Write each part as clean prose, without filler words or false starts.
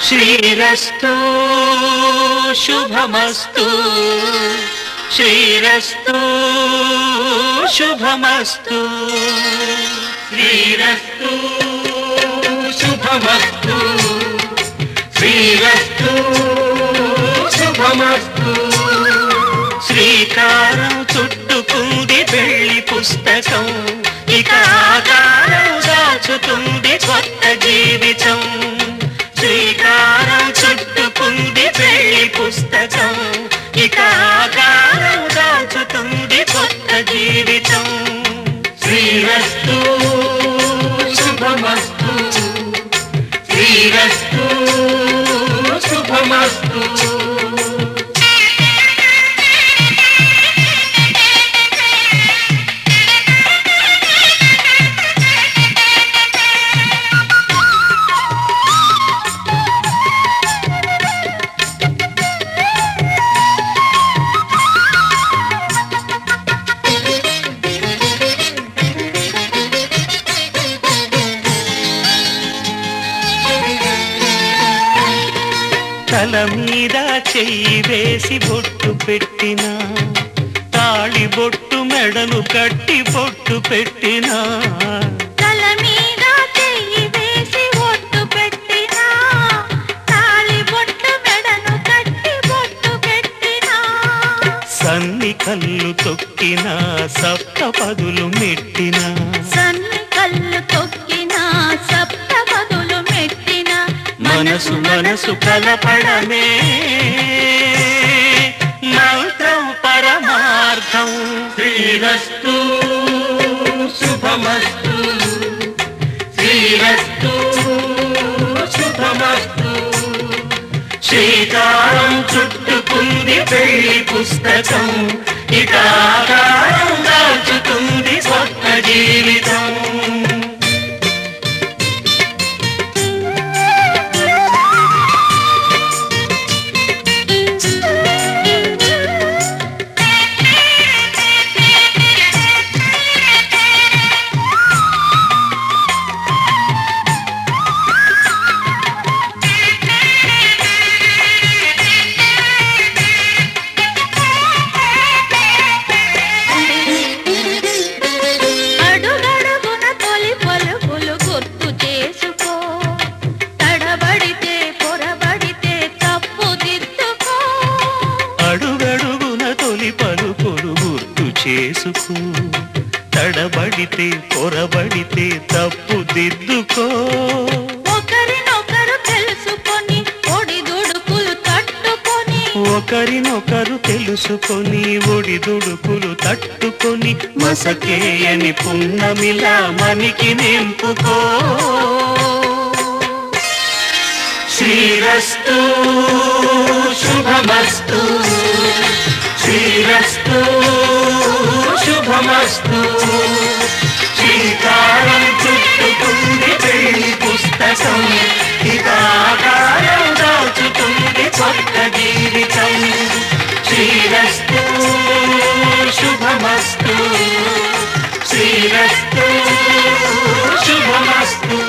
శ్రీరస్తు శుభమస్తు శ్రీరస్తు శుభమస్తు శ్రీరస్తు శుభమస్తు శ్రీరస్తు శుభమస్తు శ్రీకారం చుట్టుకుంది పెళ్లి పుస్తకం ఇక ఆకారం దాచుతుంది కొత్త జీవితం శ్రీకారం చుట్టుకుంది పెళ్లి పుస్తకం ఇక ఆకారం దాచుతుంది కొత్త జీవితం శ్రీరస్తు శుభమస్తు శ్రీరస్తు శుభమస్తు తల మీద చెయ్యి వేసి బొట్టు పెట్టినా తాళి బొట్టు మెడను కట్టి బొట్టు పెట్టినా తల మీద చెయ్యి వేసి బొట్టు పెట్టినా తాళి బొట్టు మెడను కట్టి బొట్టు పెట్టినా సన్ని కళ్ళు తొక్కినా సప్త పదులు మెట్టినా సన్ని కళ్ళు తొక్కినా సప్త పదులు మెట్టినా మనసు మనసు కలపడమే మంత్రం పరమార్థం శ్రీరస్తు శుభమస్తు శ్రీరస్తు శుభమస్తు శ్రీకారం చుట్టుకుంది పెళ్లి పుస్తకం ఇక ఆకారం దాచుతుంది కొత్త జీవితం చేసుకో తడబడితే పొరబడితే తప్పు దిద్దుకో ఒకరినొకరు తెలుసుకొని ఒడిదుడుకులు తట్టుకొని ఒకరినొకరు తెలుసుకొని ఒడిదుడుకులు తట్టుకొని మసకేయని పున్నమిలా మనికి నింపుకో శ్రీరస్తు శుభమస్తు శ్రీరస్తు శుభమస్తు శ్రీకారం చుట్టుకుంది పెళ్లి పుస్తకం ఇక ఆకారం దాచుతుంది కొత్త జీవితం శ్రీరస్తు శుభమస్తు శ్రీరస్తు శుభమస్తు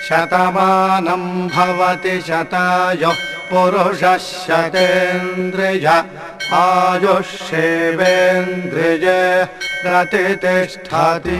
శతమానం భవతి శతాయుః పురుషः శతేంద్రియ ఆయుష్యేవేంద్రియే ప్రతిష్ఠతి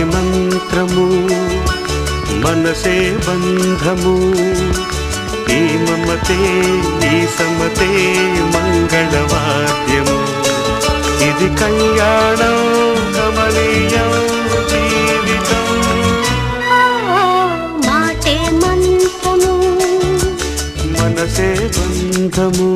మంత్రము మనసే బంధము ఈ మమతే ఈ సమతే మంగళవాద్యము ఇది కళ్యాణం కమనీయం జీవితం మాటే మంత్రము మనసే బంధము బంధము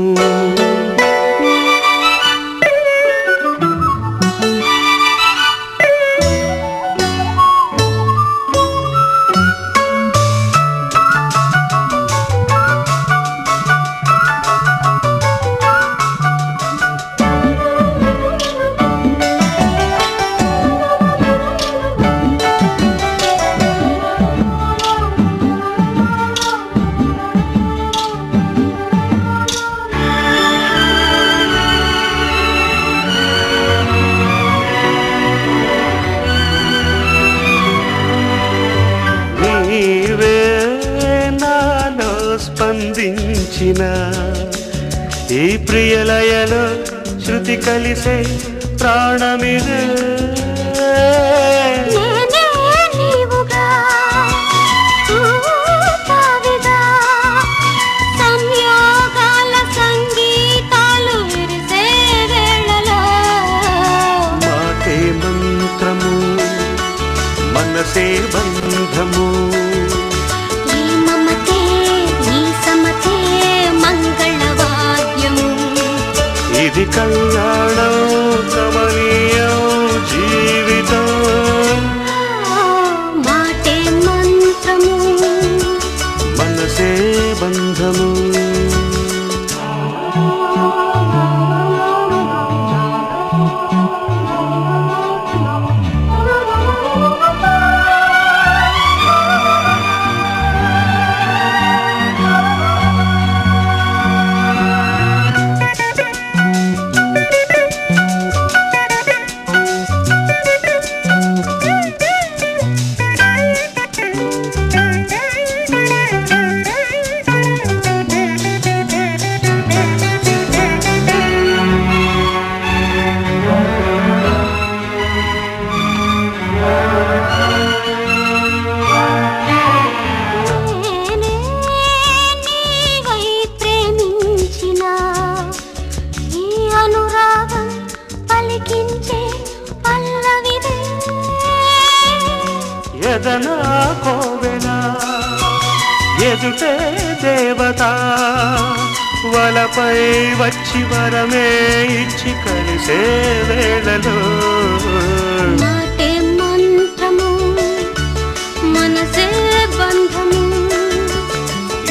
నీవే నాలో స్పందించిన ఈ ప్రియలయలో శృతి కలిసే ప్రాణమిదే నేనే నీవుగా ఊపావిగా సంయోగాల సంగీతాలు విరిసే వేళలో మాటే మంత్రము మనసే బంధము ఈ మమతే నీ సమతే మంగళవాద్యము ఇది కళ్యాణం కమనీయం జీవితం మాటే మంత్రము మనసే బంధము నేనే నీవై ప్రేమించిన ఈ అనురాగం పలికించే పల్లవిదే ఎదనా కోవెల ఎదుటే దేవత వలపై వచ్చి వరమే ఇచ్చి కలిసే వేళలో మాటే మంత్రము మనసే బంధము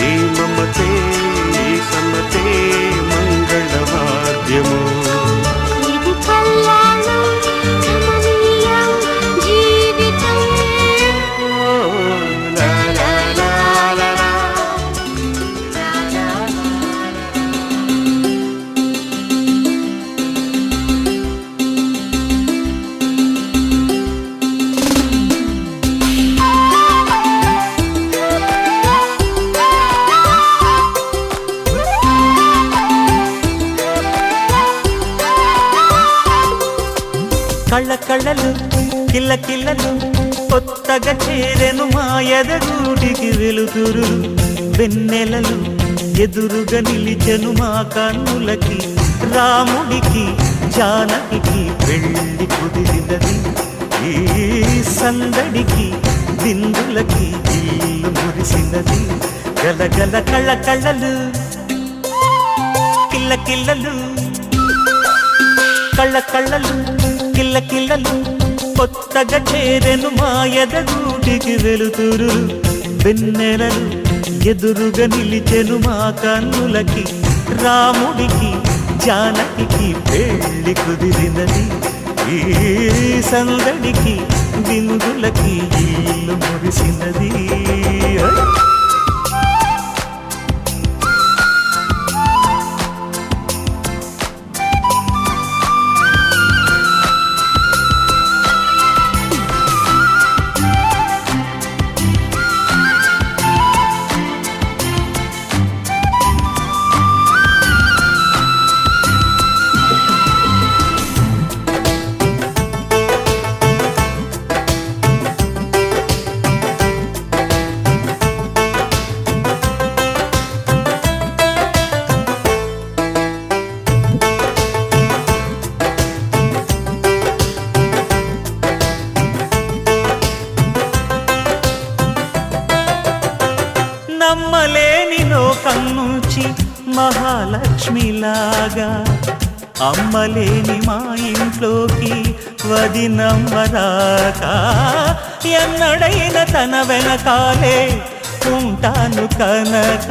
ఈ మమతే ఈ సమతే మంగళవాద్యము ఇది కళ్యాణం కమనీయం జీవితం ఓ, లా, లా, లా, లా, లా. కళ్ళ కళ్ళలు కిల్ల కిల్లలు కొత్తగా చేరెను మా ఎదగూటికి వెలుతురు వెన్నెలలు ఎదురుగా నిలిచెను మా కన్నులకి రాముడికి జానకి పెళ్ళి కుదిరినది ఈ సందడికి బిందులకి ఇల్లు మురిసినది గలగల కళ్ళ కళ్ళలు కిల్ల కిల్లలు కళ్ళ కళ్ళలు కిల్ల కిల్లలు కొత్తగా చేరెను మా ఎదగూటికి వెలుతురు వెన్నెలలు ఎదురుగా నిలిచెను మా కన్నులకి రాముడికి జానకి పెళ్ళి కుదిరినది ఈ సందడికి బిందులకి ఇల్లు మురిసినది మహాలక్ష్మిలాగా అమ్మలేని మా ఇంట్లోకి వదినమ్మరాక ఎన్నడైన తన వెనకాలే ఉంటాను కనక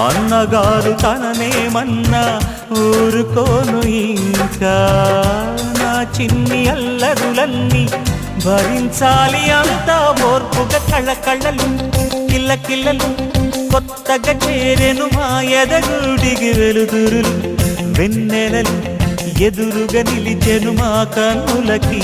అన్నగారు తననేమన్నా ఊరుకోను ఇంకా నా చిన్ని అల్లరులన్నీ భరించాలి అంతా ఓర్పుగా కళ్ళకళ్ళలు కిల్లకిల్లలు కొత్తగా చేరెను మా ఎదగుడికి వెలుతురులు వెన్నెలలు ఎదురుగా నిలిచెను మా కన్నులకి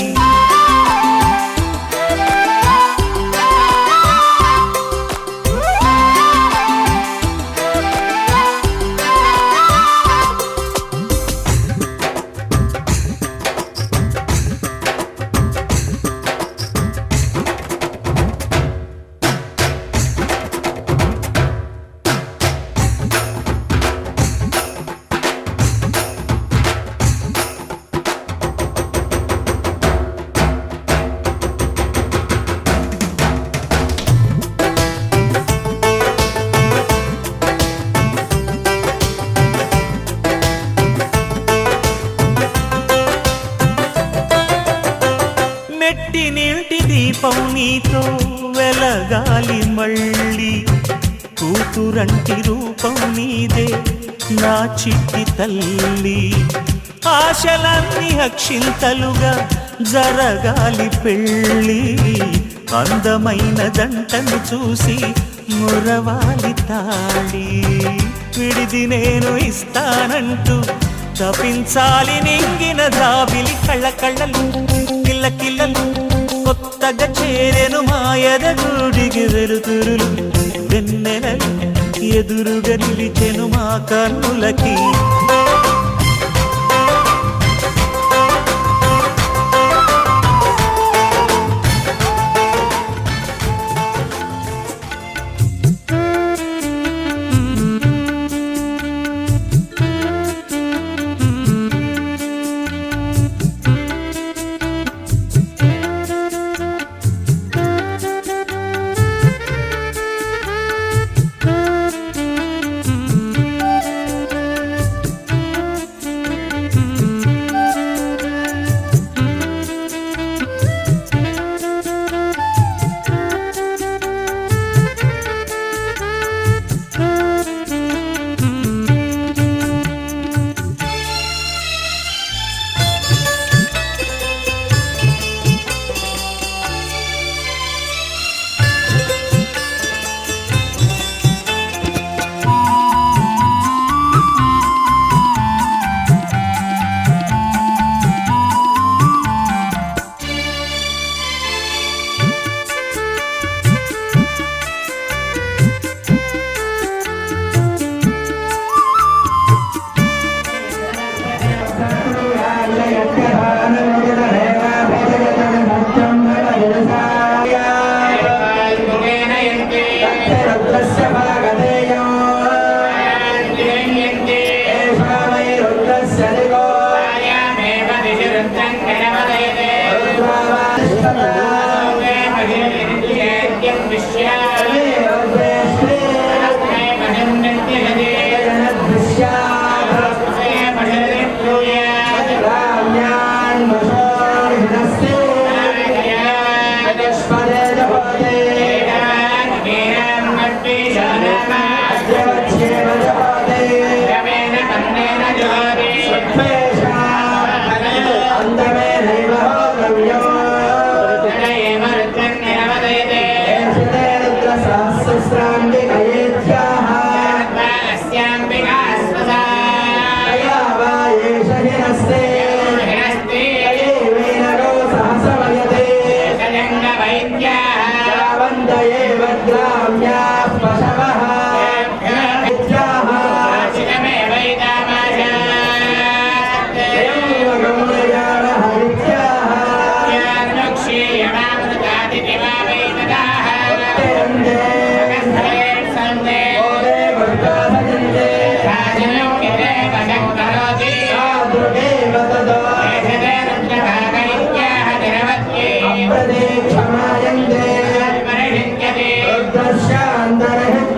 నెట్టినింటి దీపం నీతో వెలగాలి మళ్ళీ కూతురంటి రూపం నీదే నా చిట్టి తల్లి ఆశలన్నీ అక్షింతలుగా జరగాలి పెళ్ళి అందమైన జంటను చూసి మురవాలి తాళి విడిది నేను ఇస్తానంటూ తపించాలి నింగిన జాబిలి కళ్ళకళ్ళలు కిల్లకిల్లలు కొత్తగా చేరెను మా ఎదగుడికి వెలుతురులు వెన్నెలలు ఎదురుగా నిలిచెను మా కన్నులకి क्षमायन्ते रुद्रस्यान्तरः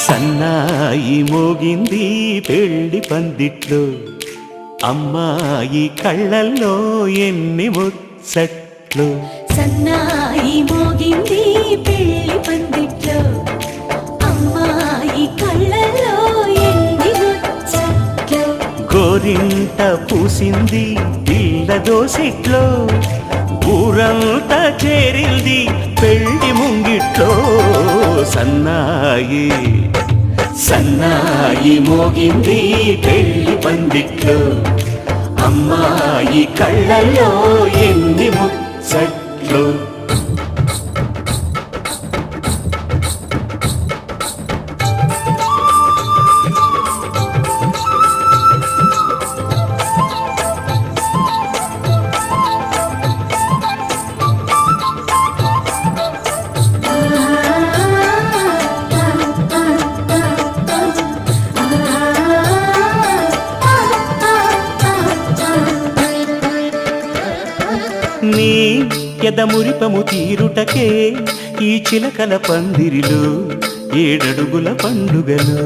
సన్నాయి మోగింది పెళ్లి పందిట్లో, అమ్మాయి కళ్ళల్లో ఎన్ని ముచ్చట్లు. సన్నాయి మోగింది పెళ్లి పందిట్లో, అమ్మాయి కళ్ళల్లో ఎన్ని ముచ్చట్లు. గోరింట పూసింది పిల్ల దోసిట్లో, ఊరంతా చేరింది పెళ్లి ముంగిట్లో. సన్నాయి సన్నాయి మోగింది పెళ్లి పందిట్లో, అమ్మాయి కళ్ళల్లో ఎన్ని ముచ్చట్లు. నీ ఎదమురిపము తీరుటకే ఈ చిలకల పందిరిలో ఏడడుగుల పండుగలు.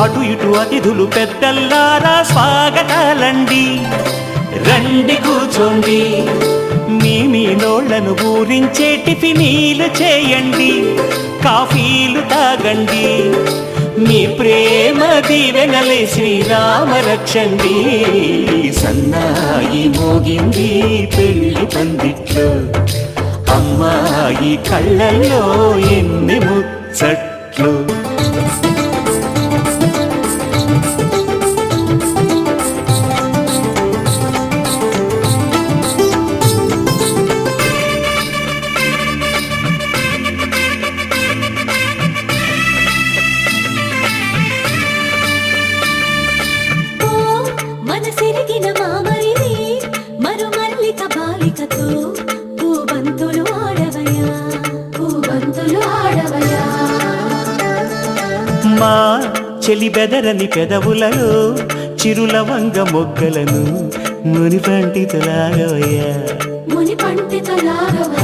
అటు ఇటు అతిథులు పెద్దల్లారా స్వాగతాలండి, రండి కూర్చోండి, మీ నోళ్లను ఊరించే టిఫినీలు చేయండి, కాఫీలు తాగండి, మీ ప్రేమ దీవెనలే శ్రీరామ రక్షండి. సన్నాయి మోగింది పెళ్లి పందిట్లో, అమ్మాయి కళ్ళల్లో ఎన్ని ముచ్చట్లు. ఓ మనసిరిగిన మామరిది మరుమల్లిక బాలికతో పూబంతులు ఆడవయ్యా, పూబంతులు ఆడవయ్యా. మా చెలి బెదరని పెదవులలో చిరులవంగ మొగ్గలను మునిపంటితలాగవయ్యా, ముని పండితులాగవయ్యా.